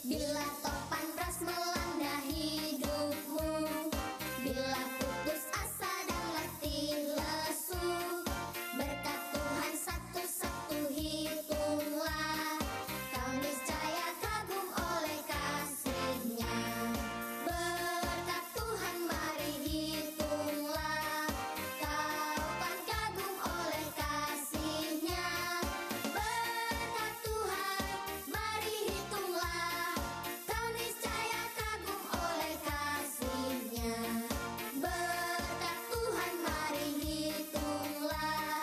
Bila topan ras melanda hidupmu, bila putus asa dan letih lesu, berkat Tuhan satu-satu hitunglah, kau niscaya kagum oleh kasih-Nya. Berkat Tuhan mari hitunglah, kau kan kagum oleh kasih-Nya. Berkat Tuhan mari hitunglah, kau niscaya kagum oleh kasih-Nya. Berkat Tuhan mari hitunglah,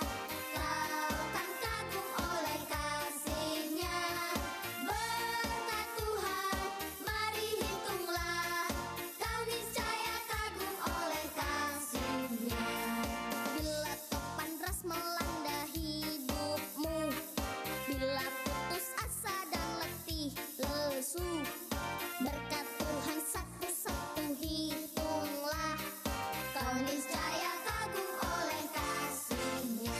kau kan kagum oleh kasih-Nya. Berkat Tuhan mari hitunglah, kau niscaya kagum oleh kasih-Nya. Bila topan ras melanda hidupmu, bila putus asa dan letih lesu, berkat Tuhan satu-satu hitunglah, kau niscaya kagum oleh kasih-Nya.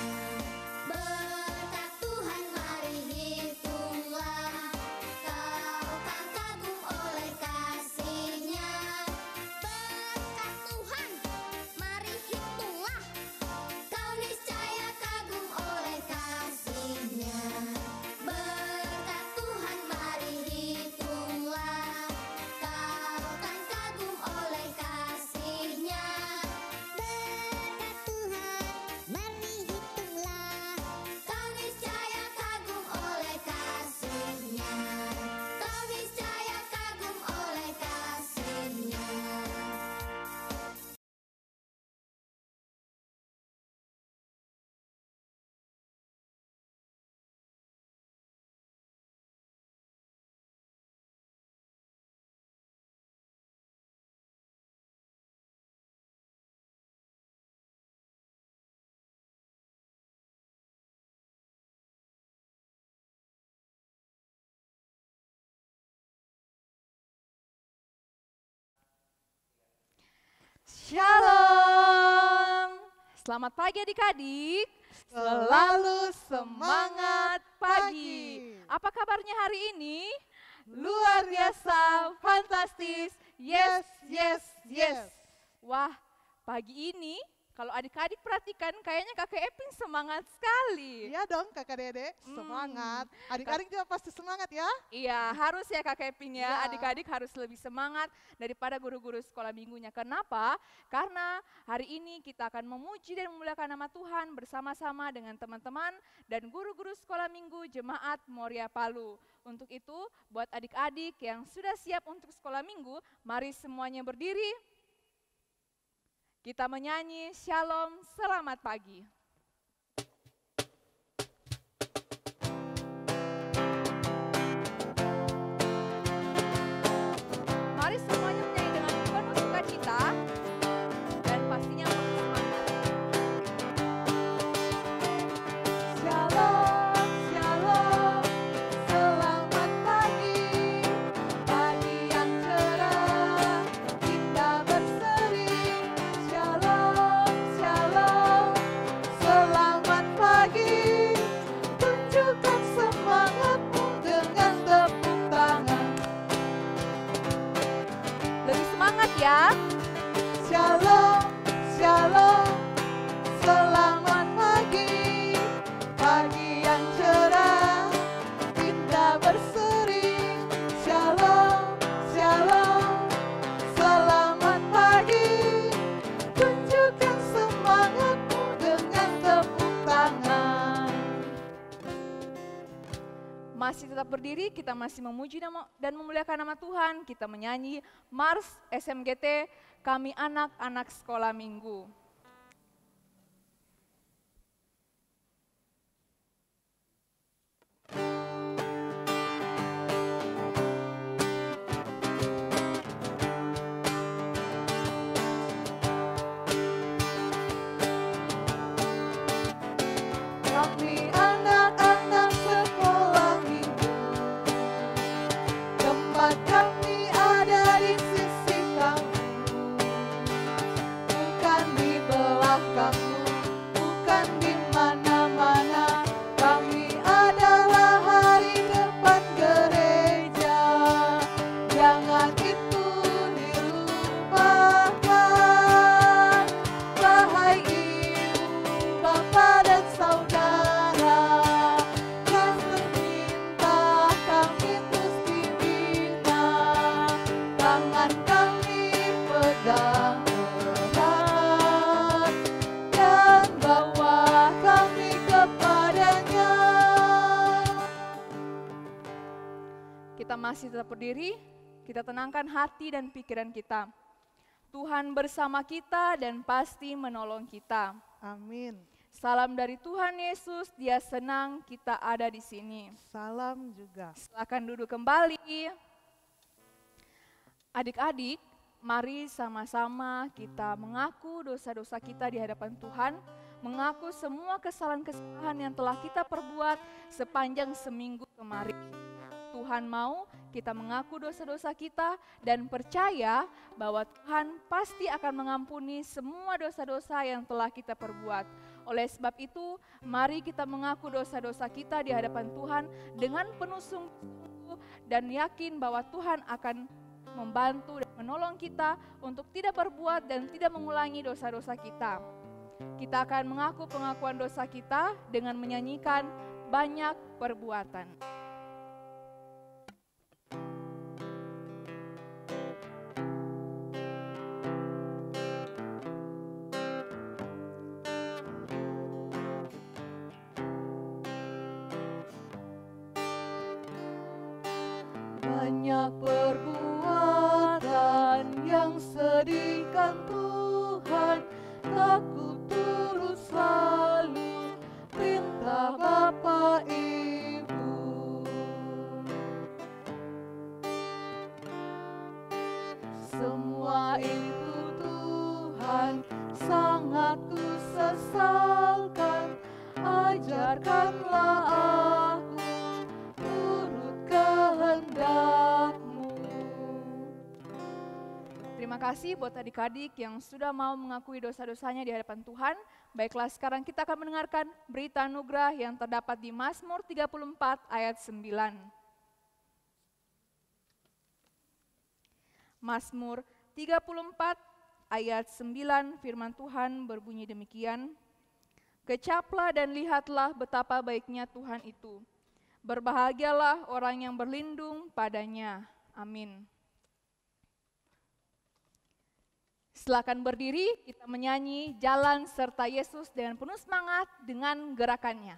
Berkat Tuhan mari hitunglah, kau kan kagum oleh kasih-Nya. Berkat Tuhan mari hitunglah, kau niscaya kagum oleh kasih-Nya. Berkat Tuhan mari hitunglah, kau kan kagum oleh kasih-Nya. Berkat Tuhan mari hitunglah, kau niscaya kagum oleh kasih-Nya. Kau niscaya kagum oleh kasih-Nya. Shalom. Selamat pagi adik-adik. Selalu semangat pagi. Apa kabarnya hari ini? Luar biasa, fantastis. Yes, yes, yes. Wah, pagi ini kalau adik-adik perhatikan kayaknya Kakek Epin semangat sekali. Iya dong Kakak Dede, semangat. Adik-adik juga pasti semangat ya. Iya, harus ya Kakek Epin ya. Iya. Adik-adik harus lebih semangat daripada guru-guru sekolah minggunya. Kenapa? Karena hari ini kita akan memuji dan memuliakan nama Tuhan bersama-sama dengan teman-teman dan guru-guru sekolah minggu Jemaat Moria Palu. Untuk itu, buat adik-adik yang sudah siap untuk sekolah minggu, mari semuanya berdiri. Kita menyanyi Shalom, selamat pagi. Mari semuanya menyanyi dengan penuh sukacita dan pastinya penuh semangat. Shalom, shalom, selamat pagi. Pagi yang cerah, kita berseri. Shalom, shalom, selamat pagi. Tunjukkan semangatmu dengan tepuk tangan. Lebih semangat ya. Shalom, shalom, selamat pagi. Pagi yang cerah, kita berseri. Shalom, shalom, selamat pagi. Tunjukkan semangatmu dengan tepuk tangan. Masih tetap berdiri, kita masih memuji dan memuliakan nama Tuhan. Kita menyanyi Mars SMGT, kami anak-anak sekolah minggu. Kami anak-anak sekolah minggu, tempat kami ada di sisi kamu, bukan di Kita masih tetap berdiri, kita tenangkan hati dan pikiran kita. Tuhan bersama kita dan pasti menolong kita. Amin. Salam dari Tuhan Yesus, Dia senang kita ada di sini. Salam juga. Silakan duduk kembali. Adik-adik, mari sama-sama kita mengaku dosa-dosa kita di hadapan Tuhan, mengaku semua kesalahan-kesalahan yang telah kita perbuat sepanjang seminggu kemarin. Tuhan mau kita mengaku dosa-dosa kita dan percaya bahwa Tuhan pasti akan mengampuni semua dosa-dosa yang telah kita perbuat. Oleh sebab itu, mari kita mengaku dosa-dosa kita di hadapan Tuhan dengan penuh sungguh dan yakin bahwa Tuhan akan membantu dan menolong kita untuk tidak berbuat dan tidak mengulangi dosa-dosa kita. Kita akan mengaku pengakuan dosa kita dengan menyanyikan banyak perbuatan. Banyak perbuatan yang sedihkan Tuhan, tak ku turut selalu perintah Bapa Ibu. Semua itu Tuhan sangat ku sesalkan, ajarkanlah aku turut kehendak-Mu. Terima kasih buat adik-adik yang sudah mau mengakui dosa-dosanya di hadapan Tuhan. Baiklah, sekarang kita akan mendengarkan berita anugerah yang terdapat di Mazmur 34 ayat 9. Mazmur 34 ayat 9 firman Tuhan berbunyi demikian. Kecaplah dan lihatlah betapa baiknya Tuhan itu. Berbahagialah orang yang berlindung padanya. Amin. Silakan berdiri, kita menyanyi Jalan Serta Yesus dengan penuh semangat dengan gerakannya.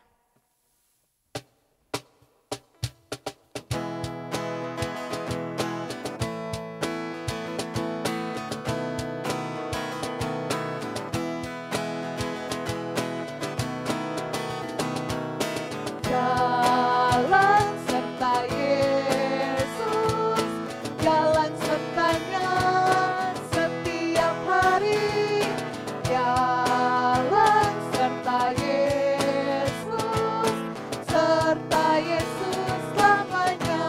Jalan serta Yesus, jalan sertanya setiap hari. Jalan serta Yesus, serta Yesus selamanya.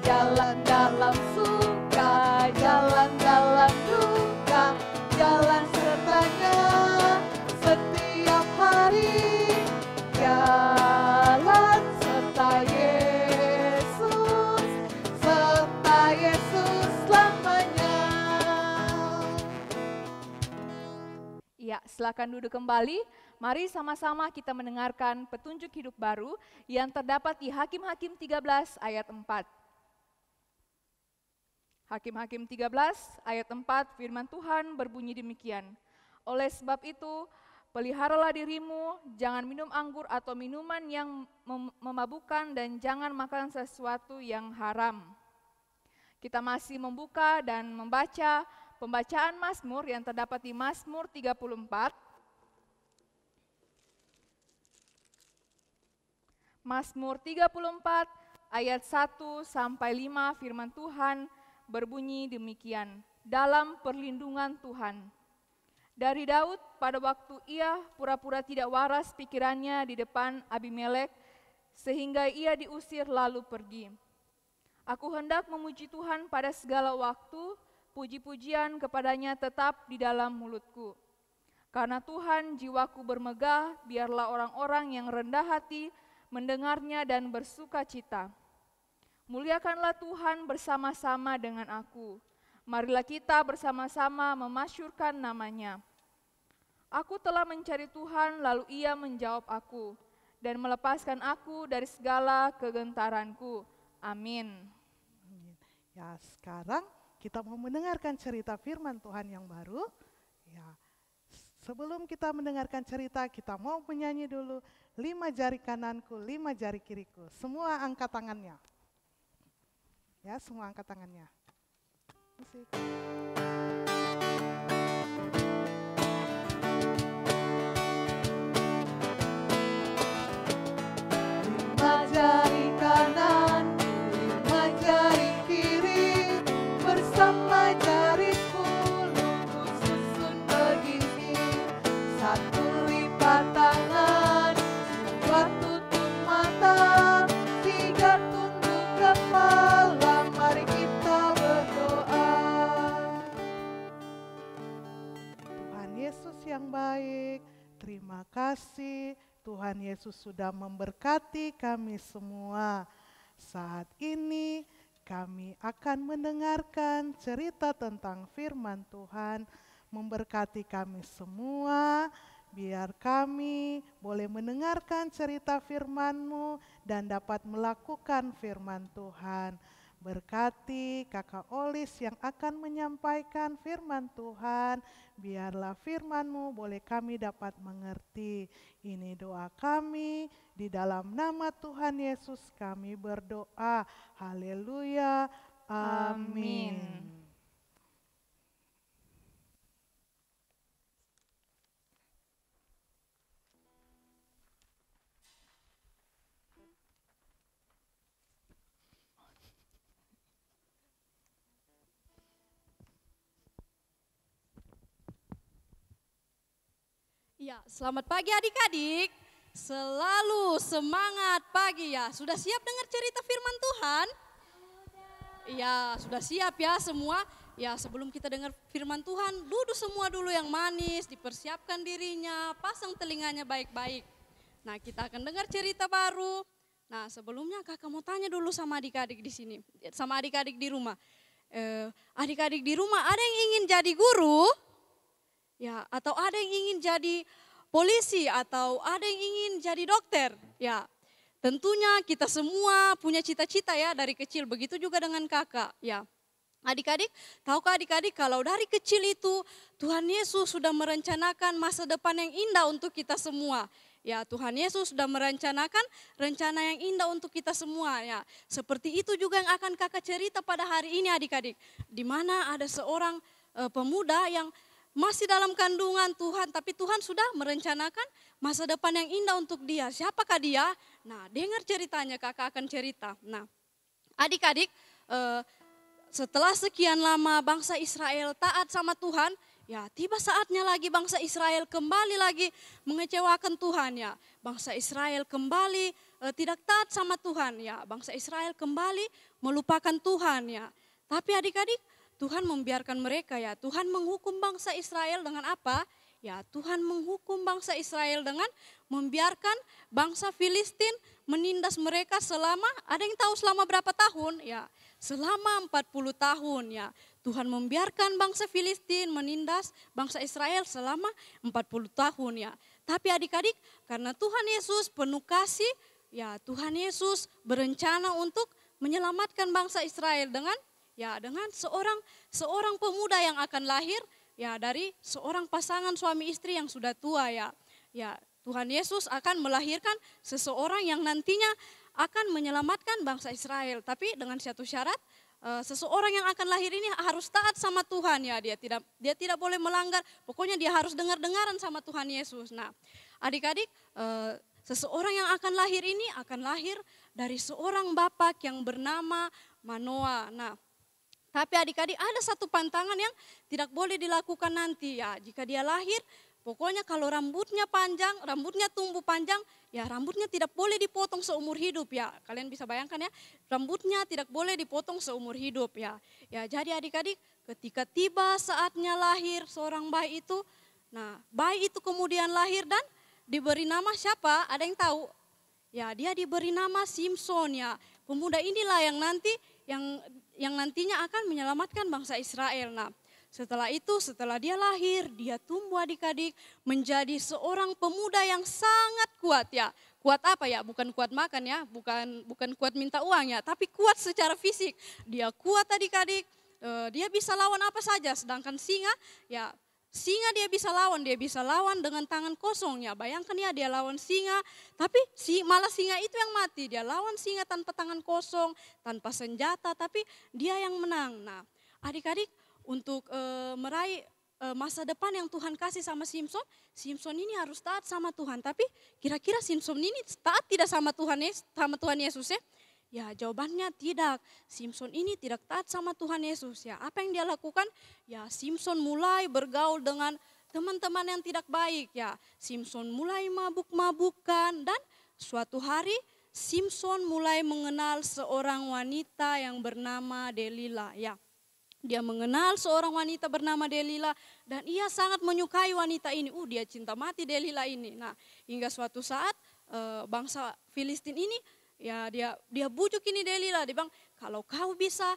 Jalan dalam suka, jalan dalam duka, jalan sertanya setiap hari. Jalan serta Yesus selamanya. Ya, silakan duduk kembali. Mari sama-sama kita mendengarkan petunjuk hidup baru yang terdapat di Hakim-Hakim 13 ayat 4. Hakim-Hakim 13 ayat 4 firman Tuhan berbunyi demikian. Oleh sebab itu, peliharalah dirimu, jangan minum anggur atau minuman yang memabukkan dan jangan makan sesuatu yang haram. Kita masih membuka dan membaca pembacaan Mazmur yang terdapat di Mazmur 34. Mazmur 34 ayat 1 sampai 5 firman Tuhan berbunyi demikian. Dalam perlindungan Tuhan. Dari Daud pada waktu ia pura-pura tidak waras pikirannya di depan Abimelek sehingga ia diusir lalu pergi. Aku hendak memuji Tuhan pada segala waktu, puji-pujian kepadanya tetap di dalam mulutku. Karena Tuhan jiwaku bermegah, biarlah orang-orang yang rendah hati mendengarnya dan bersuka cita. Muliakanlah Tuhan bersama-sama dengan aku. Marilah kita bersama-sama memasyurkan namanya. Aku telah mencari Tuhan, lalu Ia menjawab aku, dan melepaskan aku dari segala kegentaranku. Amin. Ya, sekarang kita mau mendengarkan cerita firman Tuhan yang baru. Ya, sebelum kita mendengarkan cerita, kita mau menyanyi dulu 5 jari kananku, 5 jari kiriku. Semua angkat tangannya. Ya, semua angkat tangannya. Musik. 5 jari kanan, 5 jari kiri, bersama jariku lugu susun begini. 1 lipat tangan, 2 tutup mata, 3 tunduk kepala, mari kita berdoa. Tuhan Yesus yang baik, terima kasih Tuhan Yesus sudah memberkati kami semua. Saat ini kami akan mendengarkan cerita tentang firman Tuhan. Memberkati kami semua, biar kami boleh mendengarkan cerita firman-Mu dan dapat melakukan firman Tuhan. Berkati Kakak Olis yang akan menyampaikan firman Tuhan, biarlah firman-Mu boleh kami dapat mengerti. Ini doa kami, di dalam nama Tuhan Yesus kami berdoa. Haleluya, amin. Ya, selamat pagi adik-adik. Selalu semangat pagi ya. Sudah siap dengar cerita firman Tuhan? Ya, sudah siap ya semua. Ya, sebelum kita dengar firman Tuhan, duduk semua dulu yang manis, dipersiapkan dirinya, pasang telinganya baik-baik. Nah, kita akan dengar cerita baru. Nah, sebelumnya kakak mau tanya dulu sama adik-adik di sini, sama adik-adik di rumah. Adik-adik di rumah ada yang ingin jadi guru? Ya, atau ada yang ingin jadi polisi, atau ada yang ingin jadi dokter. Ya, tentunya kita semua punya cita-cita ya dari kecil. Begitu juga dengan kakak. Ya, adik-adik, tahukah adik-adik kalau dari kecil itu Tuhan Yesus sudah merencanakan masa depan yang indah untuk kita semua. Ya, Tuhan Yesus sudah merencanakan rencana yang indah untuk kita semua. Ya, seperti itu juga yang akan kakak cerita pada hari ini adik-adik. Di mana ada seorang pemuda yang masih dalam kandungan Tuhan, tapi Tuhan sudah merencanakan masa depan yang indah untuk dia. Siapakah dia? Nah, dengar ceritanya, kakak akan cerita. Nah, adik-adik, setelah sekian lama bangsa Israel taat sama Tuhan, ya tiba saatnya lagi bangsa Israel kembali lagi mengecewakan Tuhan ya. Bangsa Israel kembali tidak taat sama Tuhan ya. Bangsa Israel kembali melupakan Tuhan ya. Tapi adik-adik, Tuhan membiarkan mereka ya. Tuhan menghukum bangsa Israel dengan apa? Ya, Tuhan menghukum bangsa Israel dengan membiarkan bangsa Filistin menindas mereka selama, ada yang tahu selama berapa tahun? Ya, selama 40 tahun ya. Tuhan membiarkan bangsa Filistin menindas bangsa Israel selama 40 tahun ya. Tapi adik-adik, karena Tuhan Yesus penuh kasih, ya Tuhan Yesus berencana untuk menyelamatkan bangsa Israel dengan seorang pemuda yang akan lahir ya dari seorang pasangan suami istri yang sudah tua ya. Ya, Tuhan Yesus akan melahirkan seseorang yang nantinya akan menyelamatkan bangsa Israel, tapi dengan satu syarat, seseorang yang akan lahir ini harus taat sama Tuhan ya. Dia tidak boleh melanggar, pokoknya dia harus dengar-dengaran sama Tuhan Yesus. Nah, adik-adik, seseorang yang akan lahir ini akan lahir dari seorang bapak yang bernama Manoah. Nah, tapi adik-adik ada satu pantangan yang tidak boleh dilakukan nanti ya. Jika dia lahir, pokoknya kalau rambutnya panjang, rambutnya tumbuh panjang, ya rambutnya tidak boleh dipotong seumur hidup ya. Kalian bisa bayangkan ya, rambutnya tidak boleh dipotong seumur hidup ya. Ya, jadi adik-adik ketika tiba saatnya lahir seorang bayi itu, nah bayi itu kemudian lahir dan diberi nama siapa? Ada yang tahu? Ya, dia diberi nama Simson ya. Pemuda inilah yang nantinya akan menyelamatkan bangsa Israel. Nah, setelah dia lahir, dia tumbuh adik-adik menjadi seorang pemuda yang sangat kuat ya. Kuat apa ya? Bukan kuat makan ya, bukan kuat minta uang ya, tapi kuat secara fisik. Dia kuat adik-adik, dia bisa lawan apa saja. Sedangkan singa ya, singa dia bisa lawan dengan tangan kosong ya. Bayangkan ya, dia lawan singa, tapi malah singa itu yang mati. Dia lawan singa tanpa tangan kosong, tanpa senjata, tapi dia yang menang. Nah, adik-adik, untuk meraih masa depan yang Tuhan kasih sama Simson, Simson ini harus taat sama Tuhan. Tapi kira-kira Simson ini taat tidak sama Tuhan Yesus ya? Ya, jawabannya tidak. Simson ini tidak taat sama Tuhan Yesus ya. Apa yang dia lakukan? Ya, Simson mulai bergaul dengan teman-teman yang tidak baik ya. Simson mulai mabuk-mabukan, dan suatu hari Simson mulai mengenal seorang wanita yang bernama Delila ya. Dia mengenal seorang wanita bernama Delila, dan ia sangat menyukai wanita ini. Dia cinta mati Delila ini. Nah, hingga suatu saat bangsa Filistin ini ya, dia bujuk ini Delila. Dia bilang, kalau kau bisa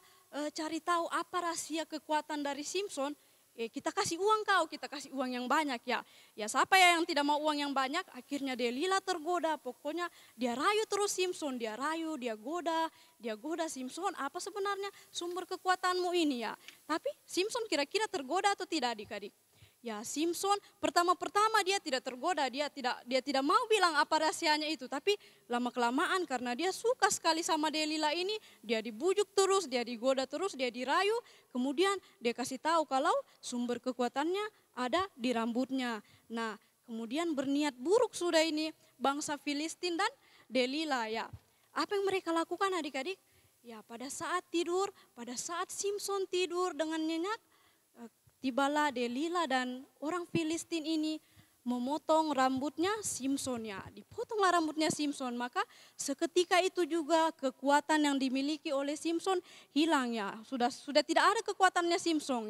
cari tahu apa rahasia kekuatan dari Simson, kita kasih uang kau, kita kasih uang yang banyak ya. Ya, siapa ya yang tidak mau uang yang banyak? Akhirnya Delila tergoda. Pokoknya dia rayu terus Simson, dia rayu, dia goda Simson. Apa sebenarnya sumber kekuatanmu ini ya? Tapi Simson kira-kira tergoda atau tidak, adik-adik? Ya, Simson pertama-pertama dia tidak tergoda, dia tidak mau bilang apa rahasianya itu. Tapi lama-kelamaan karena dia suka sekali sama Delila ini, dia dibujuk terus, dia digoda terus, dia dirayu. Kemudian dia kasih tahu kalau sumber kekuatannya ada di rambutnya. Nah, kemudian berniat buruk sudah ini bangsa Filistin dan Delila ya. Apa yang mereka lakukan, adik-adik? Ya, pada saat Simson tidur dengan nyenyak, tibalah Delila dan orang Filistin ini memotong rambutnya Simson ya. Dipotonglah rambutnya Simson, maka seketika itu juga kekuatan yang dimiliki oleh Simson hilang ya. Sudah tidak ada kekuatannya Simson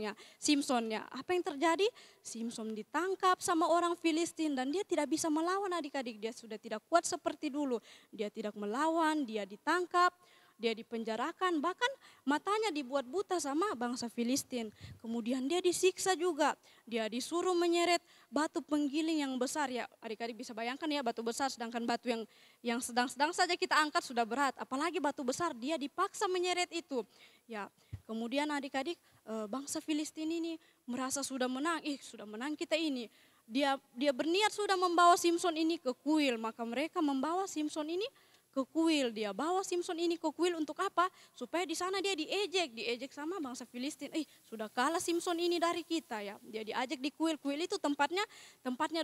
ya. Apa yang terjadi? Simson ditangkap sama orang Filistin dan dia tidak bisa melawan, adik-adik. Dia sudah tidak kuat seperti dulu. Dia tidak melawan, dia ditangkap, dia dipenjarakan, bahkan matanya dibuat buta sama bangsa Filistin. Kemudian dia disiksa juga. Dia disuruh menyeret batu penggiling yang besar ya. Adik-adik bisa bayangkan ya, batu besar, sedangkan batu yang sedang-sedang saja kita angkat sudah berat. Apalagi batu besar, dia dipaksa menyeret itu. Ya, kemudian adik-adik, bangsa Filistin ini merasa sudah menang. Sudah menang kita ini. Dia berniat sudah membawa Simson ini ke kuil, maka mereka membawa Simson ini ke kuil. Dia bawa Simson ini ke kuil untuk apa? Supaya di sana dia diejek sama bangsa Filistin. Sudah kalah Simson ini dari kita ya. Dia diajak di kuil. Kuil itu tempatnya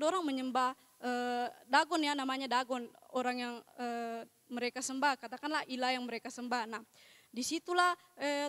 dorang menyembah Dagon ya, namanya Dagon. Orang yang mereka sembah, katakanlah ilah yang mereka sembah. Nah, disitulah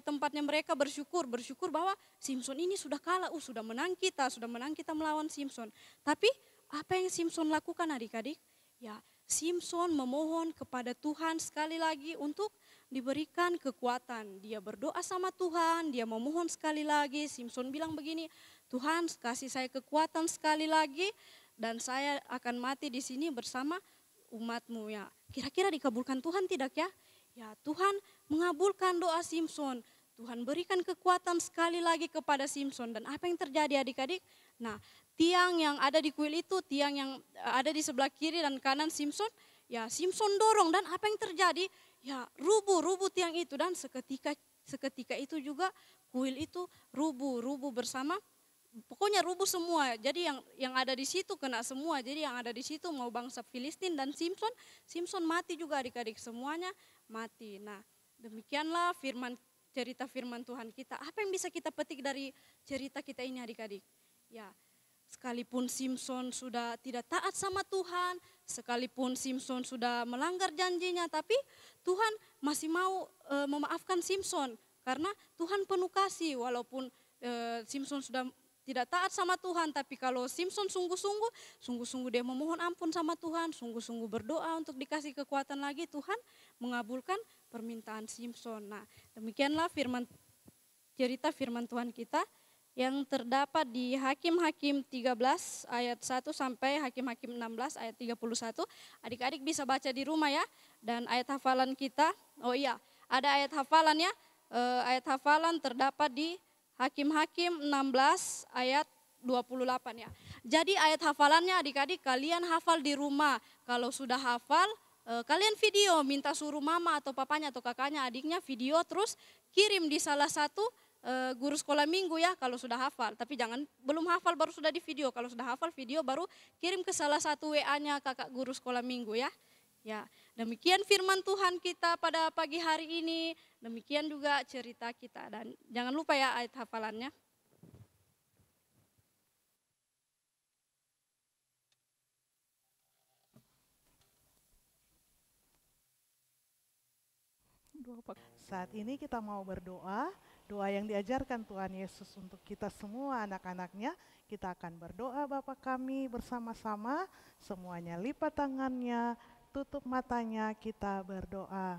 tempatnya mereka bersyukur bahwa Simson ini sudah kalah. Sudah menang kita melawan Simson. Tapi apa yang Simson lakukan, adik-adik? Ya, Simson memohon kepada Tuhan sekali lagi untuk diberikan kekuatan. Dia berdoa sama Tuhan, dia memohon sekali lagi. Simson bilang begini, Tuhan kasih saya kekuatan sekali lagi dan saya akan mati di sini bersama umat-Mu ya. Kira-kira dikabulkan Tuhan tidak ya? Ya, Tuhan mengabulkan doa Simson. Tuhan berikan kekuatan sekali lagi kepada Simson. Dan apa yang terjadi, adik-adik? Nah, tiang yang ada di kuil itu, tiang yang ada di sebelah kiri dan kanan Simson, ya Simson dorong, dan apa yang terjadi? Ya rubuh tiang itu, dan seketika itu juga kuil itu rubuh bersama, pokoknya rubuh semua. Jadi yang ada di situ kena semua. Jadi yang ada di situ mau bangsa Filistin dan Simson mati juga, adik-adik, semuanya mati. Nah, demikianlah cerita firman Tuhan kita. Apa yang bisa kita petik dari cerita kita ini, adik-adik? Ya, sekalipun Simson sudah tidak taat sama Tuhan, sekalipun Simson sudah melanggar janjinya, tapi Tuhan masih mau memaafkan Simson karena Tuhan penuh kasih. Walaupun Simson sudah tidak taat sama Tuhan, tapi kalau Simson sungguh-sungguh dia memohon ampun sama Tuhan, sungguh-sungguh berdoa untuk dikasih kekuatan lagi, Tuhan mengabulkan permintaan Simson. Nah, demikianlah cerita firman Tuhan kita yang terdapat di Hakim-Hakim 13 ayat 1 sampai Hakim-Hakim 16 ayat 31. Adik-adik bisa baca di rumah ya. Dan ayat hafalan kita, ada ayat hafalan ya. Ayat hafalan terdapat di Hakim-Hakim 16 ayat 28 ya. Jadi ayat hafalannya, adik-adik kalian hafal di rumah. Kalau sudah hafal, kalian video, minta suruh mama atau papanya atau kakaknya, adiknya video, terus kirim di salah satu guru sekolah minggu ya kalau sudah hafal. Tapi jangan belum hafal baru sudah di video. Kalau sudah hafal video baru kirim ke salah satu WA-nya kakak guru sekolah minggu ya. Ya, demikian firman Tuhan kita pada pagi hari ini. Demikian juga cerita kita dan jangan lupa ya ayat hafalannya. Saat ini kita mau berdoa, doa yang diajarkan Tuhan Yesus untuk kita semua anak-anaknya. Kita akan berdoa Bapa kami bersama-sama, semuanya lipat tangannya, tutup matanya, kita berdoa.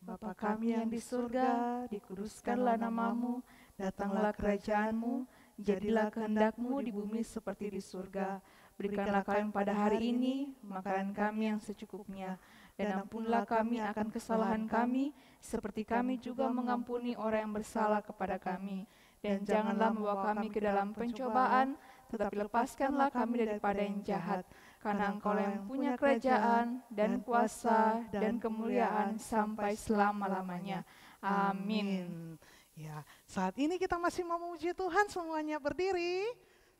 Bapa kami yang di surga, dikuduskanlah namamu, datanglah kerajaanmu, jadilah kehendak-mu di bumi seperti di surga. Berikanlah kami pada hari ini makanan kami yang secukupnya, dan ampunlah kami akan kesalahan kami, seperti kami juga mengampuni orang yang bersalah kepada kami. Dan janganlah membawa kami ke dalam pencobaan, tetapi lepaskanlah kami daripada yang jahat. Karena Engkau yang punya kerajaan, dan kuasa, dan kemuliaan sampai selama-lamanya. Amin. Ya, saat ini kita masih mau memuji Tuhan, semuanya berdiri.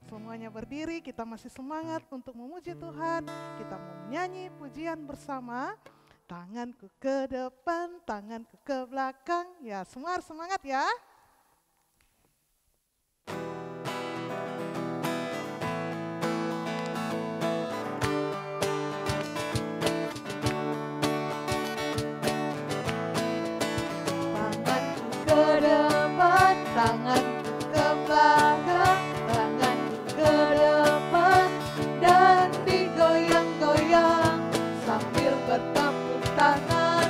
Semuanya berdiri, kita masih semangat untuk memuji Tuhan. Kita mau menyanyi pujian bersama. Tanganku ke depan, tanganku ke belakang. Ya, semua harus semangat ya. Tanganku ke depan, tanganku ke belakang, tanganku ke depan, dan digoyang-goyang sambil bertepuk tangan.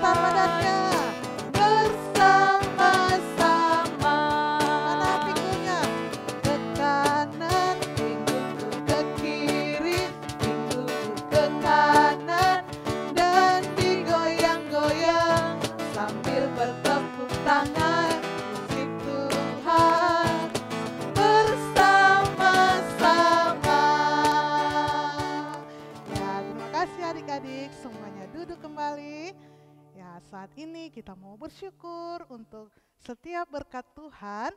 Putar badannya. Bersama-sama. Mana pinggulnya? Ke kanan, pinggulku ke kiri, pinggulku ke kanan, dan digoyang-goyang sambil bertepuk tangan. Puji Tuhan bersama-sama. Ya, terima kasih adik-adik, semuanya duduk kembali. Ya, saat ini kita mau bersyukur untuk setiap berkat Tuhan.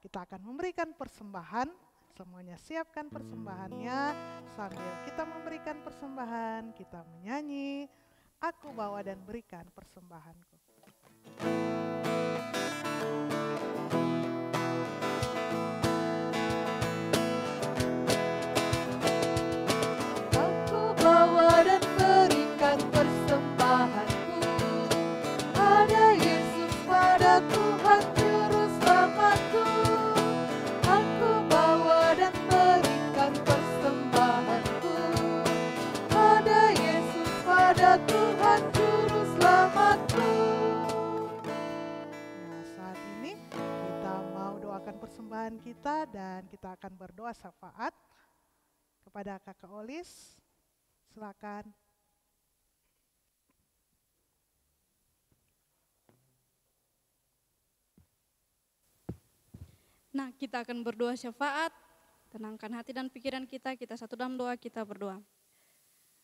Kita akan memberikan persembahan. Semuanya siapkan persembahannya. Sambil kita memberikan persembahan, kita menyanyi, aku bawa dan berikan persembahanku. Aku bawa dan berikan persembahanku pada Yesus, pada Tuhan Juru Selamatku. Aku bawa dan berikan persembahanku pada Yesus, pada Tuhan Juru Selamatku. Ya, saat ini kita mau doakan persembahan kita dan kita akan berdoa syafaat kepada Kakak Olis. Silakan. Nah, kita akan berdoa syafaat, tenangkan hati dan pikiran kita satu dalam doa, kita berdoa.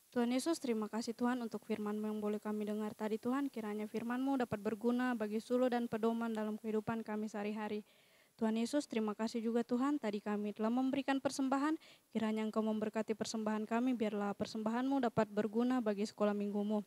Tuhan Yesus, terima kasih Tuhan untuk firman-Mu yang boleh kami dengar tadi Tuhan. Kiranya firman-Mu dapat berguna bagi suluh dan pedoman dalam kehidupan kami sehari-hari. Tuhan Yesus, terima kasih juga Tuhan, tadi kami telah memberikan persembahan, kiranya Engkau memberkati persembahan kami, biarlah persembahan-Mu dapat berguna bagi sekolah minggu-Mu.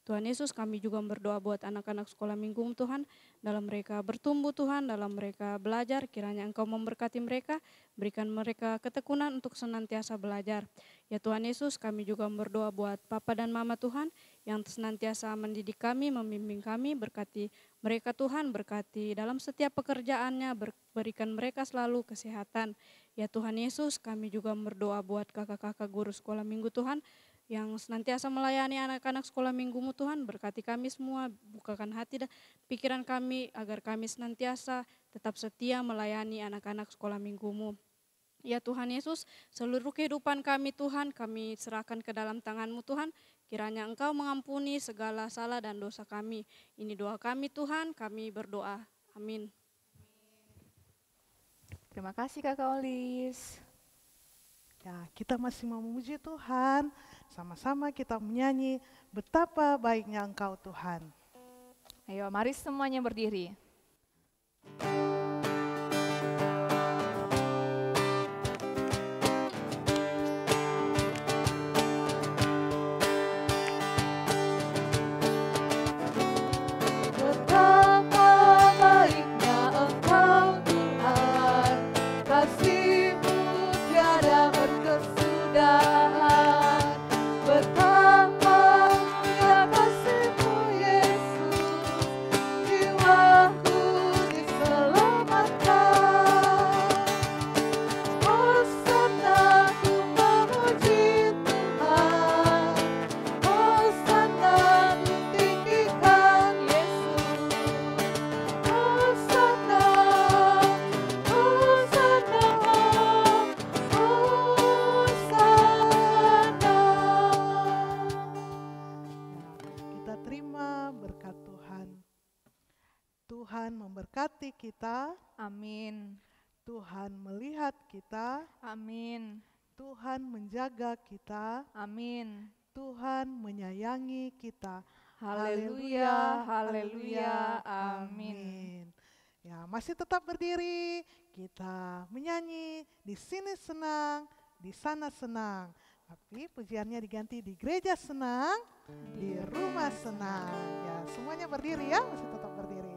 Tuhan Yesus, kami juga berdoa buat anak-anak sekolah minggu Tuhan, dalam mereka bertumbuh Tuhan, dalam mereka belajar, kiranya Engkau memberkati mereka, berikan mereka ketekunan untuk senantiasa belajar. Ya Tuhan Yesus, kami juga berdoa buat Papa dan Mama Tuhan, yang senantiasa mendidik kami, membimbing kami, berkati mereka Tuhan, berkati dalam setiap pekerjaannya, berikan mereka selalu kesehatan. Ya Tuhan Yesus, kami juga berdoa buat kakak-kakak guru sekolah minggu Tuhan, yang senantiasa melayani anak-anak sekolah minggu-Mu Tuhan, berkati kami semua, bukakan hati dan pikiran kami, agar kami senantiasa tetap setia melayani anak-anak sekolah minggu-Mu. Ya Tuhan Yesus, seluruh kehidupan kami Tuhan, kami serahkan ke dalam tangan-Mu Tuhan, kiranya Engkau mengampuni segala salah dan dosa kami. Ini doa kami Tuhan, kami berdoa. Amin. Terima kasih Kakak Olis. Ya, kita masih mau memuji Tuhan, sama-sama kita menyanyi betapa baiknya Engkau Tuhan. Ayo mari semuanya berdiri. Betapa baiknya Engkau Tuhan, kasih-Mu tiada berkesudahan. Betapa mulia kasih-Mu Yesus, jiwaku diselamatkan. Hosana ku memuji Tuhan, Hosana ku tinggikan Yesus. Hosana, Hosana, Kita terima berkat Tuhan. Tuhan memberkati kita, Amin. Tuhan melihat kita, Amin. Tuhan menjaga kita, Amin. Tuhan menyayangi kita. Haleluya, haleluya, amin. Ya, masih tetap berdiri, kita menyanyi, di sini senang, di sana senang. Tapi pujiannya diganti di gereja senang, di rumah senang. Ya, semuanya berdiri ya, masih tetap berdiri.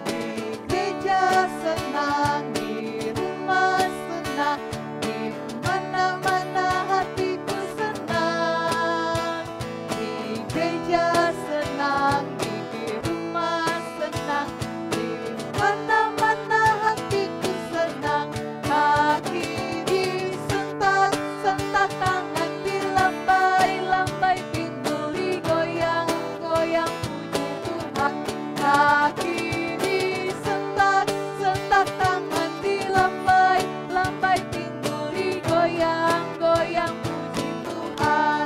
Di gereja senang, di rumah senang, di mana-mana hatiku senang. Di gereja senang, di rumah senang, di mana-mana hatiku senang. Kaki disentak-sentak, tangan dilambai-lambai, pinggul digoyang-goyang, puji Tuhan. Kaki disentak-sentak, tangan dilambai-lambai, pinggul digoyang-goyang, puji Tuhan.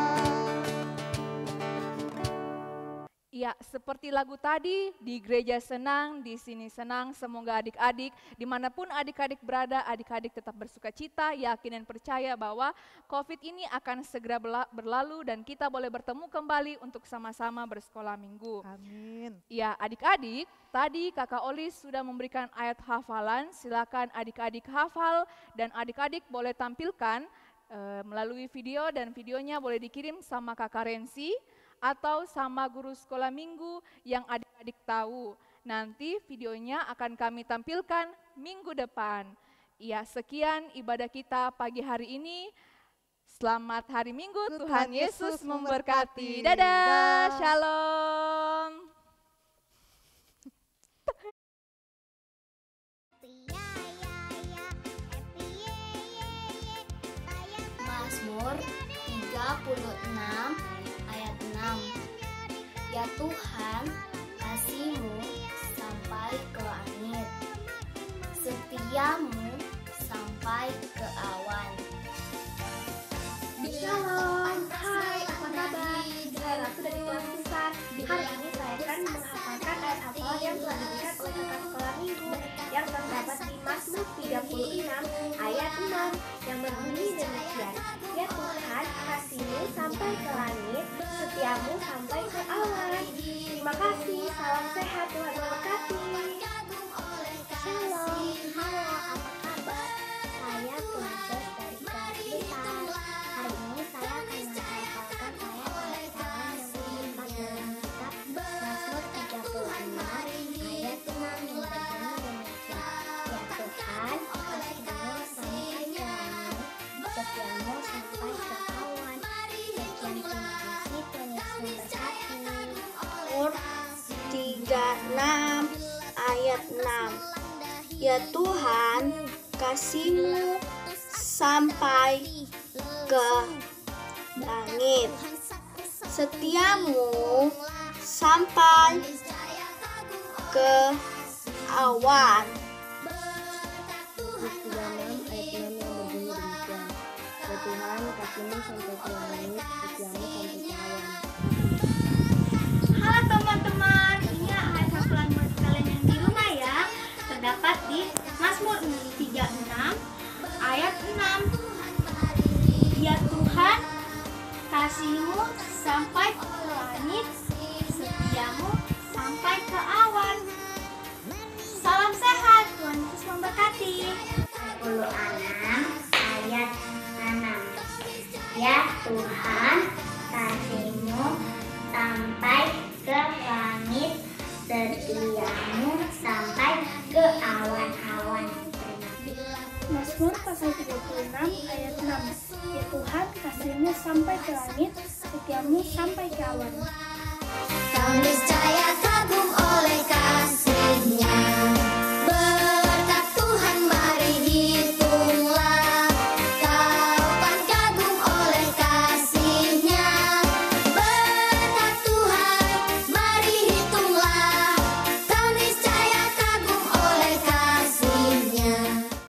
Ya, seperti lagu tadi, di gereja senang, di sini senang. Semoga adik-adik, dimanapun adik-adik berada, adik-adik tetap bersuka cita, yakin dan percaya bahwa COVID ini akan segera berlalu dan kita boleh bertemu kembali untuk sama-sama bersekolah minggu. Amin. Ya, adik-adik, tadi Kakak Olis sudah memberikan ayat hafalan. Silakan adik-adik hafal dan adik-adik boleh tampilkan melalui video, dan videonya boleh dikirim sama Kakak Rensi atau sama guru sekolah minggu yang adik-adik tahu. Nanti videonya akan kami tampilkan minggu depan. Ya, sekian ibadah kita pagi hari ini. Selamat hari Minggu, Tuhan Yesus memberkati. Dadah, shalom. Mazmur 36 ayat 6. Ya Tuhan, kasih-Mu sampai ke langit, setia-Mu sampai ke awan. Shalom, hai apa kabar? Saya Ratu dari kelas besar. Hari ini saya akan menghafalkan ayat hafalan yang telah diberikan oleh kakak sekolah minggu yang terdapat di Mazmur 36 ayat 6 yang berbunyi demikian. Ya Tuhan, kasih-Mu sampai ke langit, setia-Mu sampai ke awan. Terima kasih, salam sehat, Tuhan memberkati. Shalom, halo apa kabar? Saya Princess dari kelas besar. Hari ini saya akan menghafalkan ayat hafalan yang terdapat dalam kitab Mazmur 36 ayat 6 yang berbunyi demikian. Ya Tuhan, kasih-Mu sampai ke langit, setia-Mu sampai ke awan. Sekian, terima kasih, Tuhan Yesus memberkati. Mazmur 36 ayat 6. Ya Tuhan, kasih-Mu sampai ke langit, setia-Mu sampai ke awan. Ayat 6 yang berbunyi demikian. Ya Tuhan, kasih-Mu sampai ke langit, setiamu sampai ke awan. Halo teman-teman, ini ayat hafalan buat kalian yang di rumah ya. Terdapat di setiamu sampai ke awan-awan. Mazmur pasal 36 ayat 6. Ya Tuhan, kasih-Mu sampai ke langit, setia-Mu sampai ke awan. Kau niscaya kagum